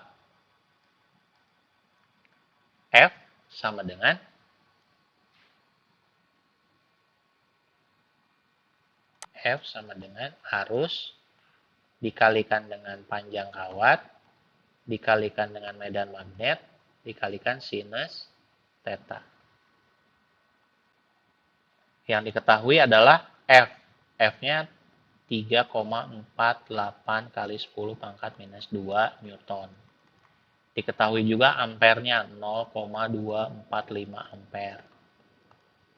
F sama dengan arus dikalikan dengan panjang kawat dikalikan dengan medan magnet dikalikan sinus theta. Yang diketahui adalah F. F-nya 3,48 kali 10 pangkat minus 2 Newton. Diketahui juga ampernya 0,245 ampere.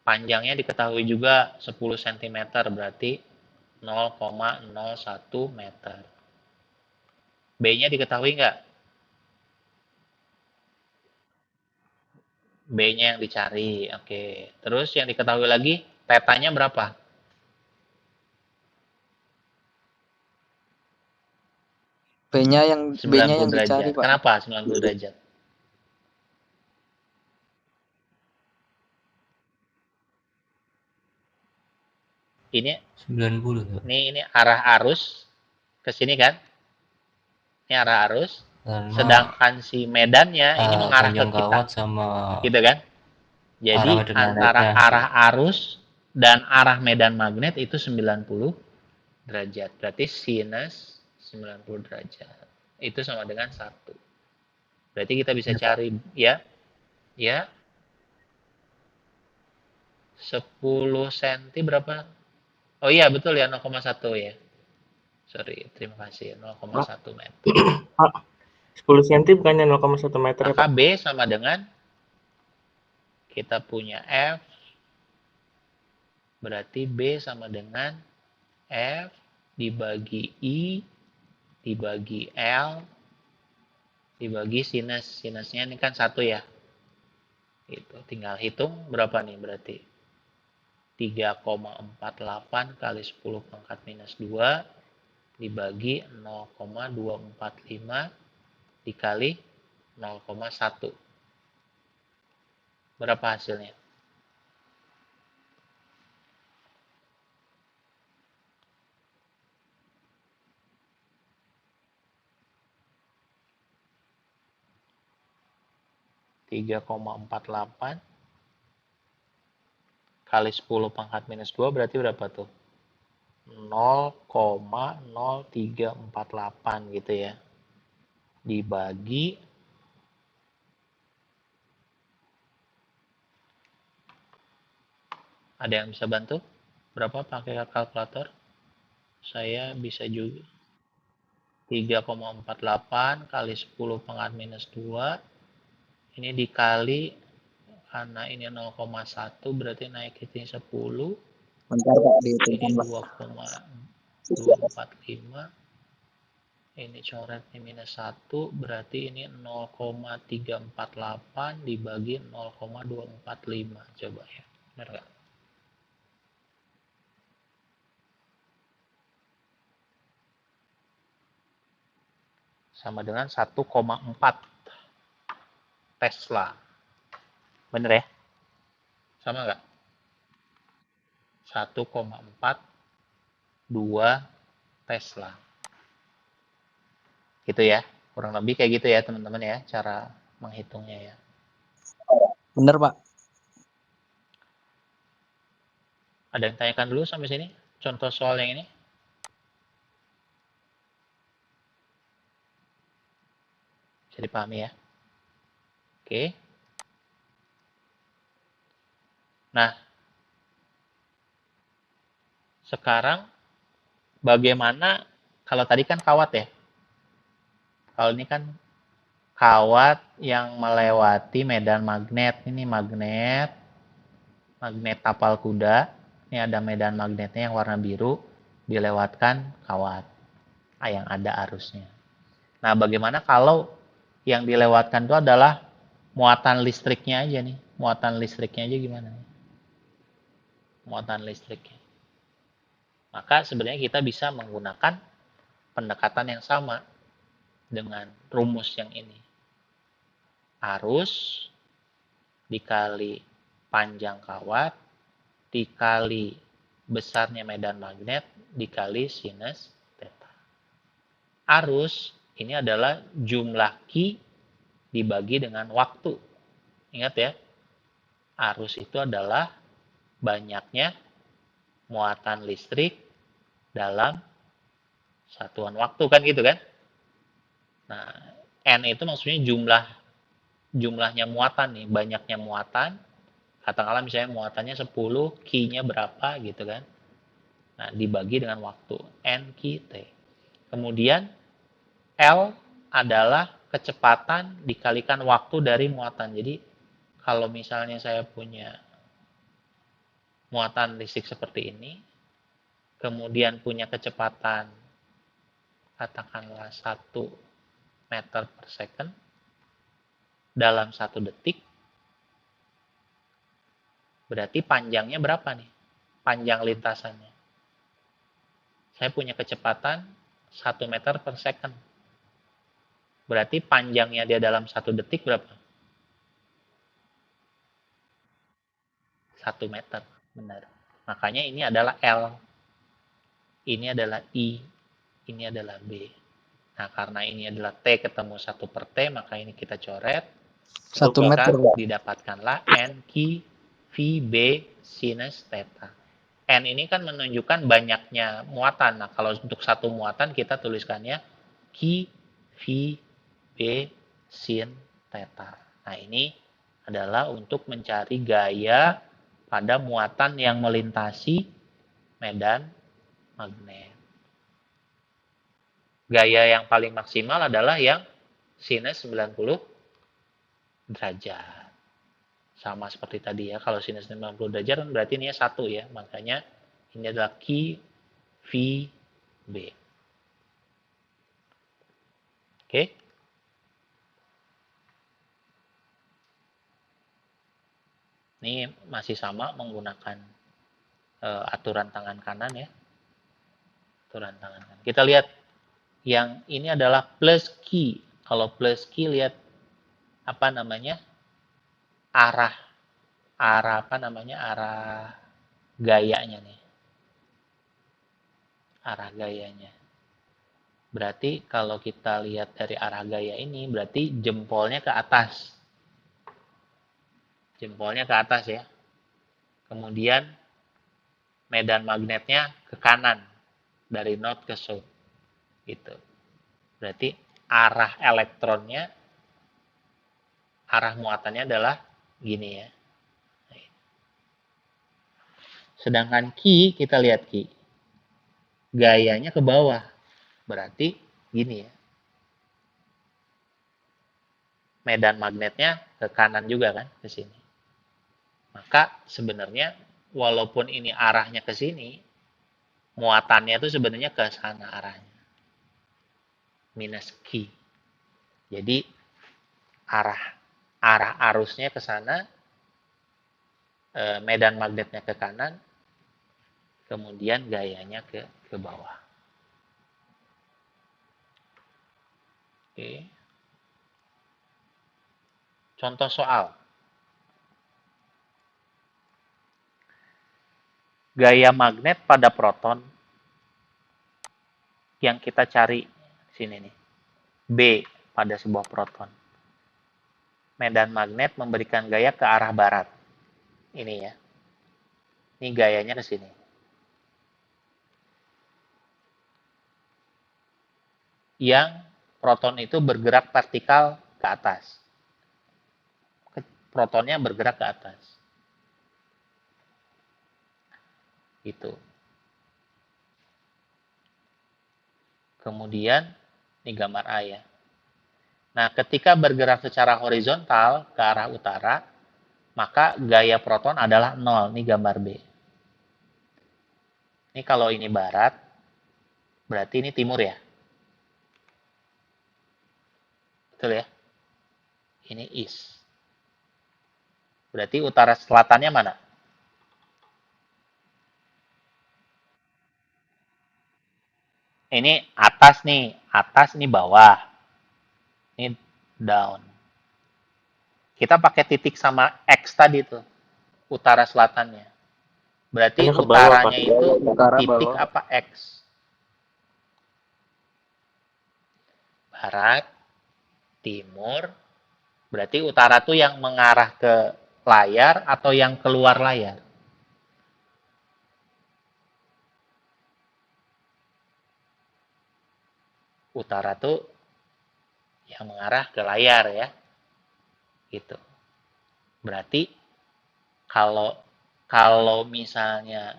Panjangnya diketahui juga 10 cm berarti 0,01 meter. B-nya diketahui nggak? B-nya yang dicari. Oke. Terus yang diketahui lagi, tetanya berapa? B-nya yang 90 dicari, derajat. Pak. Kenapa 90 derajat? Ini 90 tuh. ini arah arus ke sini kan? Ini arah arus. Karena Sedangkan si medannya ini mengarah ke panjang kita. kawat sama Gitu kan? arah Jadi medan antara magnetnya. arah arus dan arah medan magnet itu 90 derajat. Berarti sinus 90 derajat. Itu sama dengan 1. Berarti kita bisa cari ya. Ya. 10 cm berapa? Oh iya betul ya 0,1 ya. Sorry, terima kasih. 0,1 meter. 10 cm bukannya 0,1 meter ya, Maka Pak? B sama dengan kita punya F. Berarti B sama dengan F dibagi I dibagi L dibagi sinus. Sinusnya ini kan 1 ya. Itu tinggal hitung berapa nih berarti. 3,48 kali 10 pangkat minus 2 dibagi 0,245 dikali 0,1. Berapa hasilnya? (3,48) kali 10 pangkat minus 2 berarti berapa tuh? 0,0348 gitu ya. Dibagi ada yang bisa bantu? Berapa pakai kalkulator? Saya bisa juga. 3,48 kali 10 pangkat minus 2 ini dikali karena ini 0,1 berarti naik ini 10 Bentar, Pak, ini dihitungkan, Pak. 2,245 ini coretnya minus 1 berarti ini 0,348 dibagi 0,245 coba ya benar nggak? Sama dengan 1,4 Tesla. Bener ya? Sama nggak? 1,42 Tesla. Gitu ya. Kurang lebih kayak gitu ya teman-teman ya cara menghitungnya ya. Bener, Pak. Ada yang tanyakan dulu sampai sini? Contoh soal yang ini? Bisa dipahami ya? Oke. Nah, sekarang bagaimana kalau tadi kan kawat ya? Kalau ini kan kawat yang melewati medan magnet. Ini magnet tapal kuda. Ini ada medan magnetnya yang warna biru dilewatkan kawat yang ada arusnya. Nah, bagaimana kalau yang dilewatkan itu adalah muatan listriknya aja nih? Muatan listriknya aja gimana? muatan listriknya. Maka sebenarnya kita bisa menggunakan pendekatan yang sama dengan rumus yang ini. Arus dikali panjang kawat dikali besarnya medan magnet dikali sinus theta. Arus ini adalah jumlah Q dibagi dengan waktu. Ingat ya, arus itu adalah banyaknya muatan listrik dalam satuan waktu, kan gitu kan. Nah, N itu maksudnya jumlahnya muatan nih, banyaknya muatan. Katakanlah misalnya muatannya 10, Q-nya berapa gitu kan. Nah, dibagi dengan waktu, NQT. Kemudian L adalah kecepatan dikalikan waktu dari muatan. Jadi kalau misalnya saya punya muatan listrik seperti ini, kemudian punya kecepatan katakanlah 1 meter per second dalam 1 detik, berarti panjangnya berapa nih? Panjang lintasannya. Saya punya kecepatan 1 meter per second. Berarti panjangnya dia dalam 1 detik berapa? 1 meter, benar. Makanya ini adalah L, ini adalah I, ini adalah B. Nah, karena ini adalah T ketemu 1 per T, maka ini kita coret. 1 meter, Pak. Didapatkanlah NQ VB sinus theta. N ini kan menunjukkan banyaknya muatan. Nah, kalau untuk satu muatan kita tuliskannya Q VB sin theta. Nah, ini adalah untuk mencari gaya pada muatan yang melintasi medan magnet. Gaya yang paling maksimal adalah yang sinus 90 derajat. Sama seperti tadi ya, kalau sinus 90 derajat kan berarti ini 1 ya, makanya ini adalah Q, V, B. Oke. Ini masih sama menggunakan aturan tangan kanan ya. Aturan tangan kanan. Kita lihat yang ini adalah plus Q. Kalau plus Q lihat apa namanya? Arah apa namanya? Arah gayanya nih. Arah gayanya. Berarti kalau kita lihat dari arah gaya ini, berarti jempolnya ke atas. Jempolnya ke atas ya. Kemudian medan magnetnya ke kanan. Dari north ke south. Gitu. Berarti arah elektronnya, arah muatannya adalah gini ya. Sedangkan Q, kita lihat Q. Gayanya ke bawah. Berarti gini ya. Medan magnetnya ke kanan juga kan, ke sini. Maka sebenarnya walaupun ini arahnya ke sini, muatannya itu sebenarnya ke sana arahnya. Minus Q. Jadi arah arusnya ke sana, medan magnetnya ke kanan, kemudian gayanya ke bawah. Oke. Contoh soal. Gaya magnet pada proton yang kita cari sini nih. B pada sebuah proton. Medan magnet memberikan gaya ke arah barat. Ini ya. Ini gayanya ke sini. Yang proton itu bergerak vertikal ke atas. Protonnya bergerak ke atas. Itu. Kemudian ini gambar A ya. Nah, ketika bergerak secara horizontal ke arah utara, maka gaya proton adalah 0. Ini gambar B. Ini kalau ini barat, berarti ini timur ya. Betul ya? Ini east. Berarti utara selatannya mana? Ini atas nih, atas ini bawah, ini down. Kita pakai titik sama X tadi tuh, utara selatannya. Berarti Ini ke bawah, utaranya Pak. itu Utara, titik bawah. apa? X. Barat, timur, berarti utara tuh yang mengarah ke layar atau yang keluar layar? Utara tuh yang mengarah ke layar ya. Gitu. Berarti kalau kalau misalnya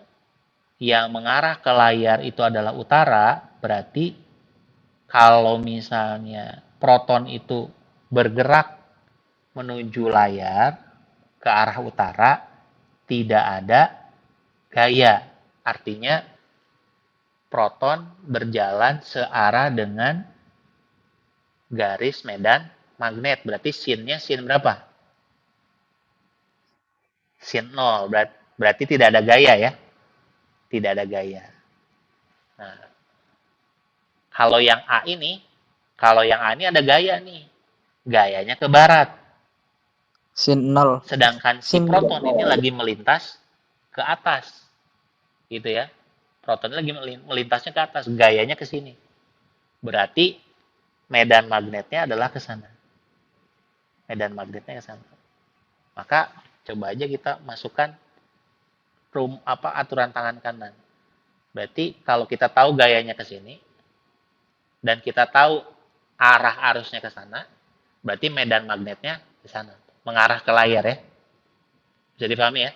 yang mengarah ke layar itu adalah utara, berarti kalau misalnya proton itu bergerak menuju layar ke arah utara, tidak ada gaya. Artinya proton berjalan searah dengan garis medan magnet. Berarti sinnya sin berapa? Sin 0. Berarti tidak ada gaya ya. Tidak ada gaya. Nah, kalau yang A ini, ada gaya nih. Gayanya ke barat. Sin 0. Sedangkan si Sin proton ini lagi melintas ke atas. Gitu ya. Protonnya lagi melintasnya ke atas, gayanya ke sini. Berarti medan magnetnya adalah ke sana. Medan magnetnya ke sana. Maka coba aja kita masukkan aturan tangan kanan. Berarti kalau kita tahu gayanya ke sini dan kita tahu arah arusnya ke sana, berarti medan magnetnya ke sana, mengarah ke layar ya. Bisa dipahami ya?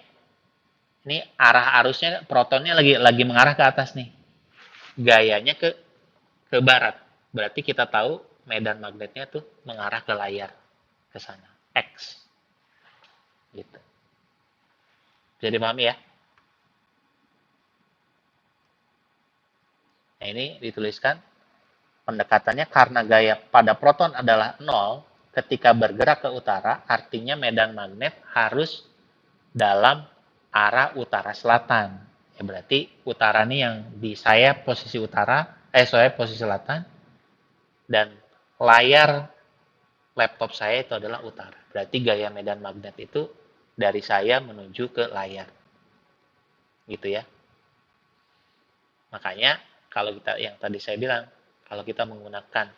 Ini arah arusnya protonnya lagi mengarah ke atas nih. Gayanya ke barat. Berarti kita tahu medan magnetnya tuh mengarah ke layar ke sana, X. Gitu. Bisa dipahami ya? Nah, ini dituliskan pendekatannya karena gaya pada proton adalah 0 ketika bergerak ke utara, artinya medan magnet harus dalam arah utara selatan. Ya berarti utara nih yang di saya posisi utara, saya posisi selatan, dan layar laptop saya itu adalah utara. Berarti gaya medan magnet itu dari saya menuju ke layar. Gitu ya. Makanya kalau kita yang tadi saya bilang, kalau kita menggunakan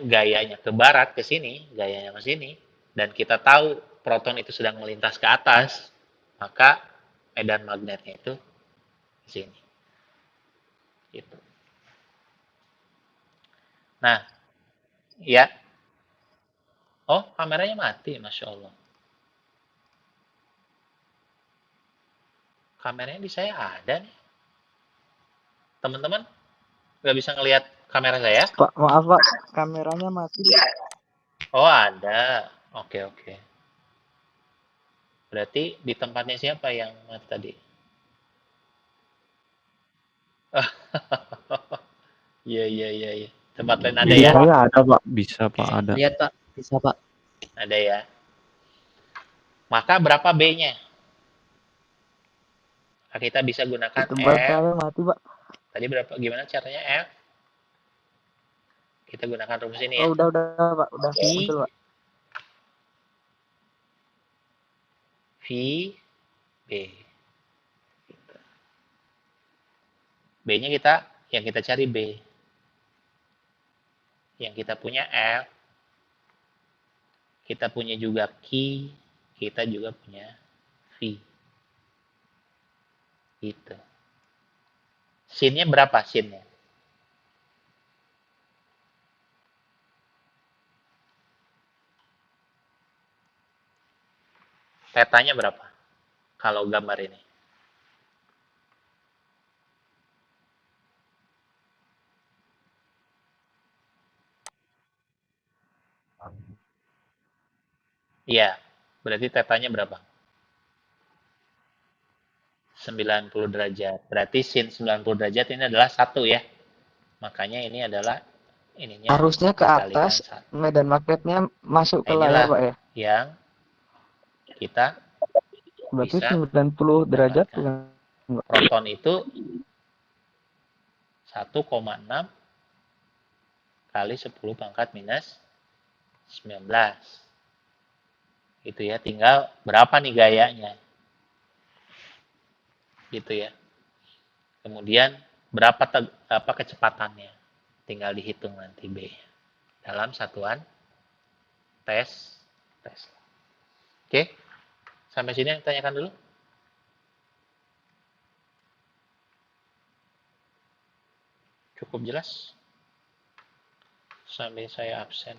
gayanya ke barat ke sini, gayanya ke sini, dan kita tahu proton itu sedang melintas ke atas, maka medan magnetnya itu ke sini. Gitu. Nah, ya. Oh, kameranya mati, Masya Allah. Kameranya di saya ada nih. Teman-teman, nggak bisa ngelihat kamera saya? Pak, maaf Pak, kameranya mati. Oh, ada. Oke, oke. Berarti di tempatnya siapa yang mati tadi? Iya, iya, iya, iya. Tempat lain ada Bisa, ya? Pak. Ada, Pak. Bisa, Pak. Oke, Ada. Lihat Pak, bisa Pak. ada ya. Maka berapa B-nya? Nah, kita bisa gunakan Di tempat F. saya mati Pak. Tadi berapa? Gimana caranya F? Kita gunakan rumus ini ya. Oh udah Pak, udah I muncul Pak. V B. B-nya yang kita cari B. Yang kita punya F. Kita punya juga Q. Kita juga punya V. Gitu. Sin-nya berapa sin-nya? Tetanya berapa? Kalau gambar ini. Iya. Berarti tetanya berapa? 90 derajat. Berarti sin 90 derajat ini adalah 1 ya. Makanya ini adalah ininya Harusnya ke dikalikan atas, 1. medan magnetnya masuk ke Nah, layar inilah Pak ya. yang kita Berarti bisa 90 derajat dapatkan. bukan? Proton itu 1,6 kali 10 pangkat minus 19. Gitu ya, tinggal berapa nih gayanya. Gitu ya. Kemudian berapa kecepatannya. Tinggal dihitung nanti B. Dalam satuan tes. Oke. Sampai sini yang tanyakan dulu. Cukup jelas? Sampai saya absen.